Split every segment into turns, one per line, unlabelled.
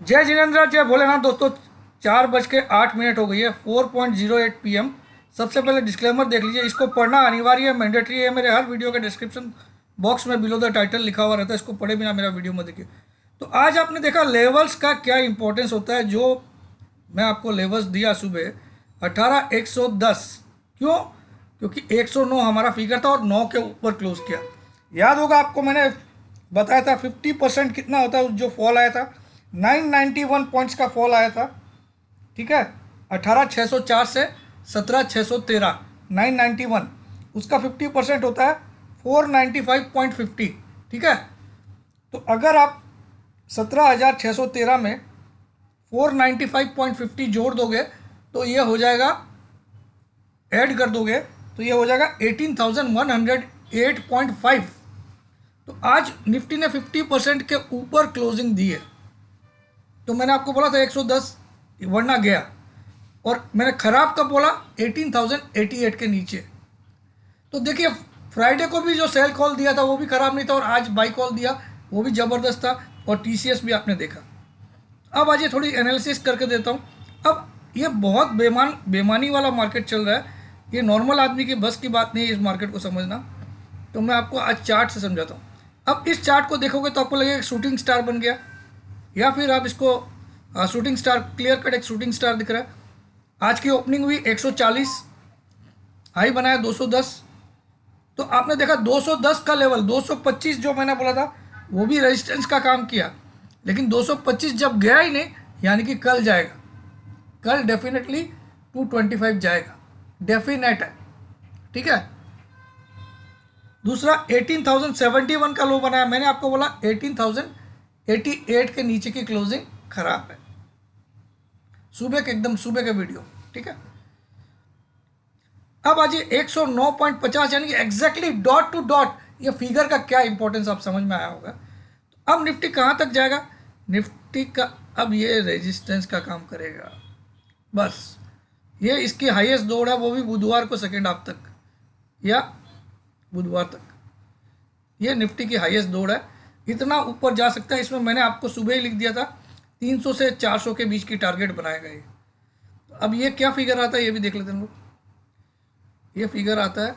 जय जिनेंद्र, जय भोलेनाथ। दोस्तों 4:08 हो गई है, 4:08 PM। सबसे पहले डिस्क्लेमर देख लीजिए, इसको पढ़ना अनिवार्य है, मैंडेटरी है। मेरे हर वीडियो के डिस्क्रिप्शन बॉक्स में बिलो द टाइटल लिखा हुआ रहता है, इसको पढ़े बिना मेरा वीडियो मत देखिए। तो आज आपने देखा लेवल्स का क्या इंपॉर्टेंस होता है। जो मैं आपको लेवल्स दिया सुबह 18,110, क्यों? क्योंकि 109 हमारा फिगर था और 9 के ऊपर क्लोज किया। याद होगा आपको, मैंने बताया था 50% कितना होता है जो फॉल आया था। 991 पॉइंट्स का फॉल आया था, ठीक है। 18,604 से 17,613, 991 उसका 50% होता है 495.50, ठीक है। तो अगर आप 17,613 में 495.50 जोड़ दोगे तो ये हो जाएगा, ऐड कर दोगे तो ये हो जाएगा 18,108.5। तो आज निफ्टी ने 50% के ऊपर क्लोजिंग दी है। तो मैंने आपको बोला था 110 वरना गया, और मैंने खराब कब बोला? 18,088 के नीचे। तो देखिए, फ्राइडे को भी जो सेल कॉल दिया था वो भी खराब नहीं था, और आज बाई कॉल दिया वो भी ज़बरदस्त था, और टीसीएस भी आपने देखा। अब आज ये थोड़ी एनालिसिस करके देता हूँ। अब ये बहुत बेमानी वाला मार्केट चल रहा है, ये नॉर्मल आदमी की बस की बात नहीं है इस मार्केट को समझना। तो मैं आपको आज चार्ट से समझाता हूँ। अब इस चार्ट को देखोगे तो आपको लगेगा शूटिंग स्टार बन गया, या फिर आप इसको शूटिंग स्टार, क्लियर कट एक शूटिंग स्टार दिख रहा है। आज की ओपनिंग हुई 140, हाई बनाया 210। तो आपने देखा 210 का लेवल, 225 जो मैंने बोला था वो भी रेजिस्टेंस का काम किया, लेकिन 225 जब गया ही नहीं, यानी कि कल जाएगा, कल डेफिनेटली 225 जाएगा, डेफिनेट है, ठीक है। दूसरा 18,071 का लो बनाया, मैंने आपको बोला 18,088 के नीचे की क्लोजिंग खराब है, सुबह के एकदम सुबह के वीडियो, ठीक है। अब आज 109.50, यानी कि एग्जैक्टली डॉट टू डॉट, ये फिगर का क्या इंपॉर्टेंस आप समझ में आया होगा। तो अब निफ्टी कहाँ तक जाएगा? निफ्टी का अब ये रेजिस्टेंस का काम करेगा, बस। ये इसकी हाईएस्ट दौड़ है, वो भी बुधवार को सेकेंड हाफ तक, या बुधवार तक ये निफ्टी की हाईएस्ट दौड़ है। इतना ऊपर जा सकता है, इसमें मैंने आपको सुबह ही लिख दिया था 300 से 400 के बीच की टारगेट बनाया गया है। तो अब ये क्या फिगर आता है ये भी देख लेते हैं हम लोग। ये फिगर आता है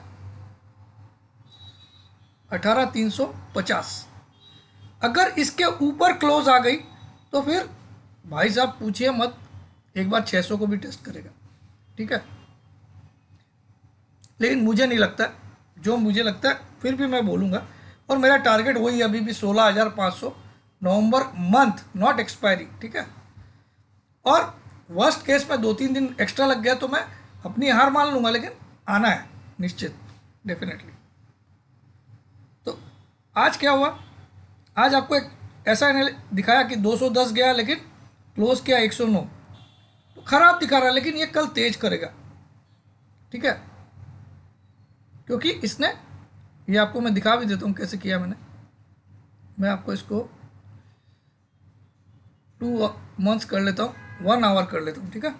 18,350। अगर इसके ऊपर क्लोज आ गई तो फिर भाई साहब पूछिए मत, एक बार 600 को भी टेस्ट करेगा, ठीक है। लेकिन मुझे नहीं लगता, जो मुझे लगता है फिर भी मैं बोलूँगा, और मेरा टारगेट वही अभी भी 16,500 नवंबर मंथ, नॉट एक्सपायरी, ठीक है। और वर्स्ट केस में 2-3 दिन एक्स्ट्रा लग गया तो मैं अपनी हार मान लूँगा, लेकिन आना है निश्चित, डेफिनेटली। तो आज क्या हुआ? आज आपको एक ऐसा दिखाया कि 210 गया, लेकिन क्लोज किया 109, तो खराब दिखा रहा है, लेकिन ये कल तेज करेगा, ठीक है। क्योंकि इसने, ये आपको मैं दिखा भी देता हूँ कैसे किया मैंने। मैं आपको इसको 2 मंथ्स कर लेता हूँ, 1 आवर कर लेता हूँ, ठीक है।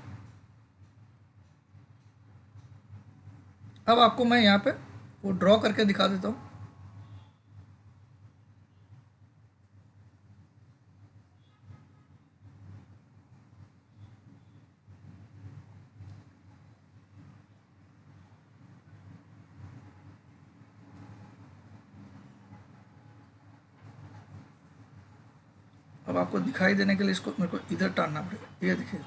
अब आपको मैं यहाँ पे वो ड्रॉ करके दिखा देता हूँ। अब आपको दिखाई देने के लिए इसको मेरे को इधर टानना पड़ेगा, ये देखिए।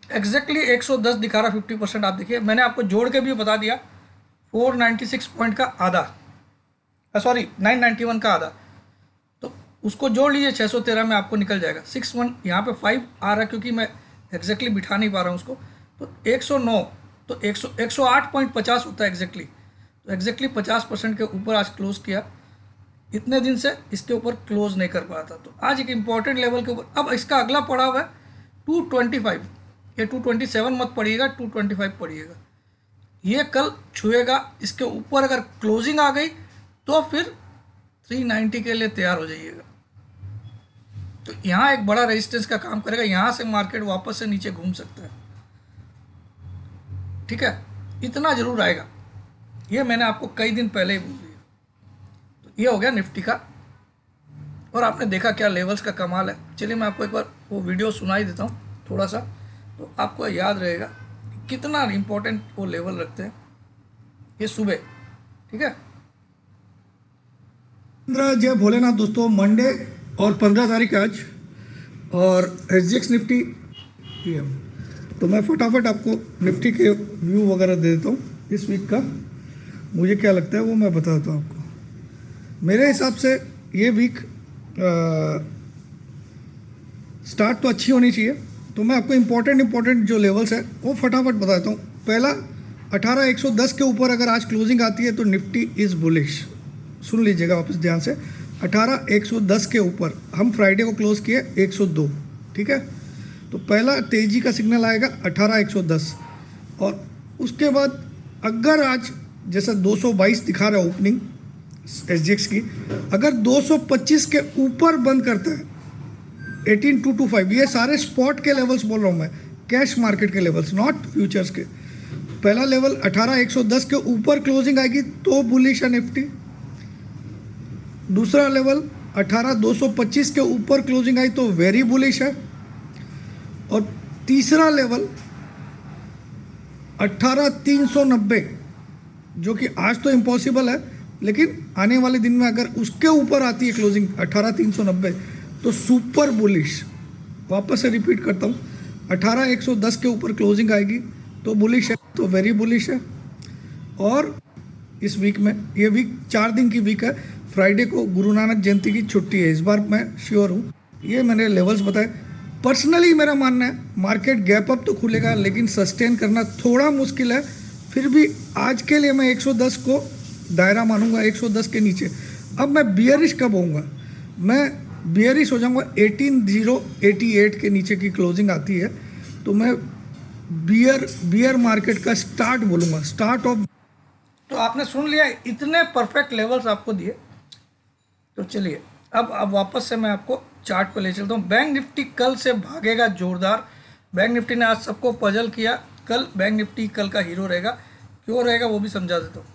एग्जैक्टली 110 दिखा रहा, 50%। आप देखिए, मैंने आपको जोड़ के भी बता दिया, 496 पॉइंट का आधा, सॉरी 991 का आधा, तो उसको जोड़ लीजिए 613 में, आपको निकल जाएगा 61। यहाँ पे 5 आ रहा है क्योंकि मैं एग्जैक्टली बिठा नहीं पा रहा हूँ उसको। तो 109, तो 108.50 होता है एग्जैक्टली। तो एग्जैक्टली 50% के ऊपर आज क्लोज किया। इतने दिन से इसके ऊपर क्लोज नहीं कर पाया था। तो आज एक इम्पॉर्टेंट लेवल के ऊपर, अब इसका अगला पड़ा हुआ है 225, ये 227 मत पढ़िएगा, 225 पढ़िएगा। ये कल छुएगा, इसके ऊपर अगर क्लोजिंग आ गई तो फिर 390 के लिए तैयार हो जाइएगा। तो यहाँ एक बड़ा रेजिस्टेंस का काम करेगा, यहाँ से मार्केट वापस से नीचे घूम सकता है, ठीक है, इतना जरूर आएगा, ये मैंने आपको कई दिन पहले ही बोल दिया। तो ये हो गया निफ्टी का, और आपने देखा क्या लेवल्स का कमाल है। चलिए मैं आपको एक बार वो वीडियो सुनाई देता हूँ थोड़ा सा, तो आपको याद रहेगा कि कितना इम्पोर्टेंट वो लेवल रखते हैं। ये सुबह, ठीक है।
15 जय भोलेनाथ दोस्तों, मंडे और 15 तारीख आज, और SGX निफ्टी PM। तो मैं फटाफट आपको निफ्टी के व्यू वगैरह दे देता हूँ इस वीक का, मुझे क्या लगता है वो मैं बताता हूँ आपको। मेरे हिसाब से ये वीक स्टार्ट तो अच्छी होनी चाहिए, तो मैं आपको इम्पोर्टेंट जो लेवल्स है वो फटाफट बताता हूँ। पहला 18,110 के ऊपर अगर आज क्लोजिंग आती है तो निफ्टी इज़ बुलिश। सुन लीजिएगा वापस ध्यान से, 18,110 के ऊपर, हम फ्राइडे को क्लोज किए 102, ठीक है। तो पहला तेजी का सिग्नल आएगा 18,110, और उसके बाद अगर आज जैसा 222 दिखा रहा है ओपनिंग SGX की, अगर 225 के ऊपर बंद करता है 18,225, ये सारे स्पॉट के लेवल्स बोल रहा हूँ मैं, कैश मार्केट के लेवल्स, नॉट फ्यूचर्स के। पहला लेवल 18,110 के ऊपर क्लोजिंग आएगी तो बुलिश है निफ्टी। दूसरा लेवल 18,225 के ऊपर क्लोजिंग आई तो वेरी बुलिश है। और तीसरा लेवल 18,390, जो कि आज तो इम्पॉसिबल है, लेकिन आने वाले दिन में अगर उसके ऊपर आती है क्लोजिंग 18,390 तो सुपर बुलिश। वापस से रिपीट करता हूँ, 18,110 के ऊपर क्लोजिंग आएगी तो बुलिश है, तो वेरी बुलिश है। और इस वीक में, ये वीक 4 दिन की वीक है, फ्राइडे को गुरु नानक जयंती की छुट्टी है, इस बार मैं श्योर हूँ। ये मैंने लेवल्स बताए। पर्सनली मेरा मानना है मार्केट गैप अप तो खुलेगा, लेकिन सस्टेन करना थोड़ा मुश्किल है। फिर भी आज के लिए मैं 110 को दायरा मानूंगा, 110 के नीचे। अब मैं बियरिश कब होऊंगा? मैं बियरिश हो जाऊंगा 18,088 के नीचे की क्लोजिंग आती है तो मैं बियर मार्केट का स्टार्ट बोलूँगा, स्टार्ट ऑफ।
तो आपने सुन लिया, इतने परफेक्ट लेवल्स आपको दिए। तो चलिए अब वापस से मैं आपको चार्ट पर ले चलता हूँ। बैंक निफ्टी कल से भागेगा जोरदार। बैंक निफ्टी ने आज सबको पजल किया, कल बैंक निफ्टी कल का हीरो रहेगा। क्यों रहेगा वो भी समझा देता हूँ।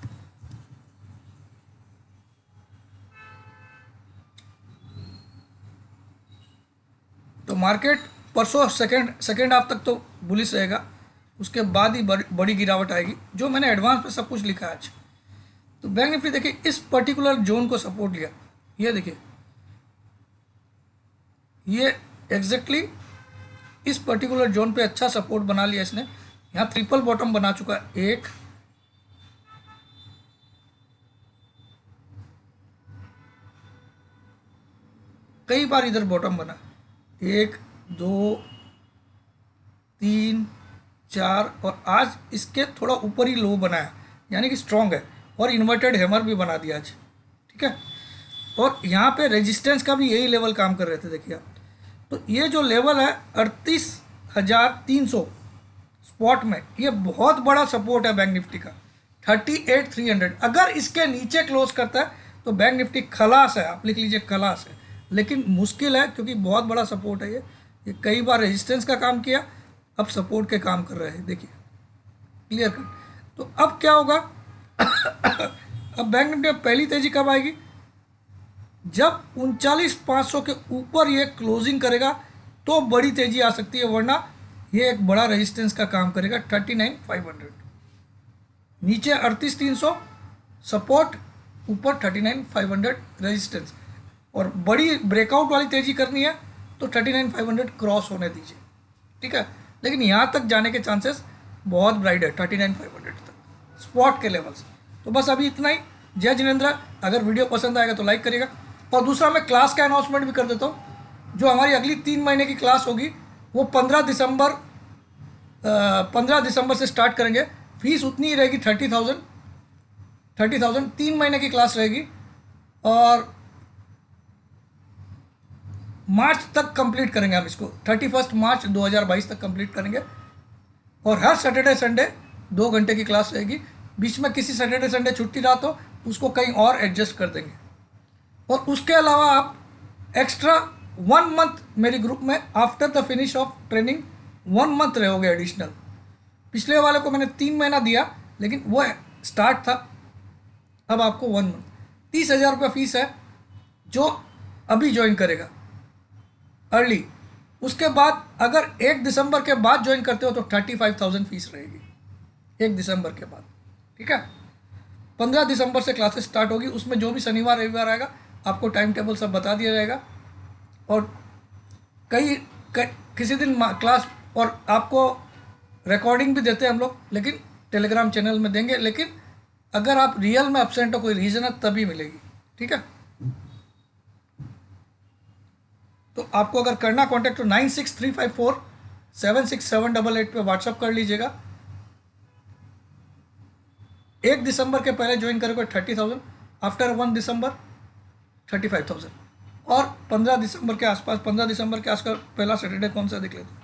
तो मार्केट परसों सेकेंड हाफ तक तो बुलिश रहेगा, उसके बाद ही बड़ी गिरावट आएगी, जो मैंने एडवांस में सब कुछ लिखा है आज। तो बैंक निफ्टी देखिए इस पर्टिकुलर जोन को सपोर्ट लिया, ये देखिए, ये एग्जैक्टली इस पर्टिकुलर जोन पे अच्छा सपोर्ट बना लिया इसने। यहाँ ट्रिपल बॉटम बना चुका है, एक, कई बार इधर बॉटम बना, 1 2 3 4, और आज इसके थोड़ा ऊपर ही लो बनाया, यानी कि स्ट्रॉन्ग है, और इन्वर्टेड हैमर भी बना दिया आज, ठीक है। और यहाँ पे रेजिस्टेंस का भी यही लेवल काम कर रहे थे, देखिए आप। तो ये जो लेवल है 38,300 स्पॉट में, ये बहुत बड़ा सपोर्ट है बैंक निफ्टी का। 38,300 अगर इसके नीचे क्लोज करता है तो बैंक निफ्टी खलास है, आप लिख लीजिए खलास है। लेकिन मुश्किल है क्योंकि बहुत बड़ा सपोर्ट है ये कई बार रेजिस्टेंस का काम किया, अब सपोर्ट के काम कर रहे हैं, देखिए क्लियर कट। तो अब क्या होगा अब बैंक निफ्टी में पहली तेजी कब आएगी? जब 39,500 के ऊपर ये क्लोजिंग करेगा तो बड़ी तेजी आ सकती है, वरना ये एक बड़ा रेजिस्टेंस का काम करेगा 39,500। नीचे 38,300 सपोर्ट, ऊपर 39,500 रेजिस्टेंस, और बड़ी ब्रेकआउट वाली तेजी करनी है तो 39,500 क्रॉस होने दीजिए, ठीक है। लेकिन यहाँ तक जाने के चांसेस बहुत ब्राइट है, 39,500 तक स्पॉट के लेवल्स। तो बस अभी इतना ही। जय जिनेंद्र। अगर वीडियो पसंद आएगा तो लाइक करिएगा। और दूसरा मैं क्लास का अनाउंसमेंट भी कर देता हूँ। जो हमारी अगली 3 महीने की क्लास होगी वो 15 दिसंबर से स्टार्ट करेंगे। फीस उतनी ही रहेगी, 30,000 3 महीने की क्लास रहेगी। और मार्च तक कंप्लीट करेंगे हम इसको, 31 मार्च 2022 तक कंप्लीट करेंगे। और हर सैटरडे संडे 2 घंटे की क्लास रहेगी। बीच में किसी सैटरडे संडे छुट्टी रहा तो उसको कहीं और एडजस्ट कर देंगे। और उसके अलावा आप एक्स्ट्रा 1 मंथ मेरे ग्रुप में after the finish off training 1 month रहोगे एडिशनल। पिछले वाले को मैंने 3 महीना दिया, लेकिन वो स्टार्ट था, अब आपको 1 मंथ। 30,000 रुपये फीस है जो अभी ज्वाइन करेगा अर्ली। उसके बाद अगर 1 दिसंबर के बाद ज्वाइन करते हो तो 35,000 फीस रहेगी 1 दिसंबर के बाद, ठीक है। 15 दिसंबर से क्लासेस स्टार्ट होगी, उसमें जो भी शनिवार रविवार आएगा आपको टाइम टेबल सब बता दिया जाएगा। और किसी दिन क्लास और आपको रिकॉर्डिंग भी देते हैं हम लोग, लेकिन टेलीग्राम चैनल में देंगे। लेकिन अगर आप रियल में एब्सेंट हो, कोई रीज़न है, तभी मिलेगी, ठीक है। तो आपको अगर करना कॉन्टैक्ट तो 9635476788 पे व्हाट्सअप कर लीजिएगा। 1 दिसंबर के पहले ज्वाइन करोगे 30,000, आफ्टर 1 दिसंबर 35,000। और 15 दिसंबर के आसपास, 15 दिसंबर के आसपास पहला सैटरडे कौन सा देख लेते हैं।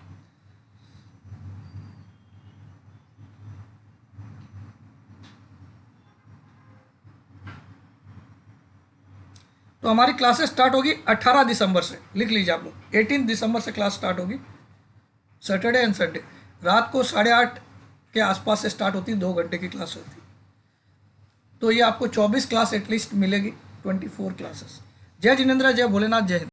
तो हमारी क्लासेस स्टार्ट होगी 18 दिसंबर से, लिख लीजिए आप लोग। 18 दिसंबर से क्लास स्टार्ट होगी, सैटरडे एंड संडे। रात को 8:30 के आसपास से स्टार्ट होती है, 2 घंटे की क्लास होती है। तो ये आपको 24 क्लास एटलीस्ट मिलेगी, 24 क्लासेस। जय जिनेंद्र, जय भोलेनाथ, जय हिंद।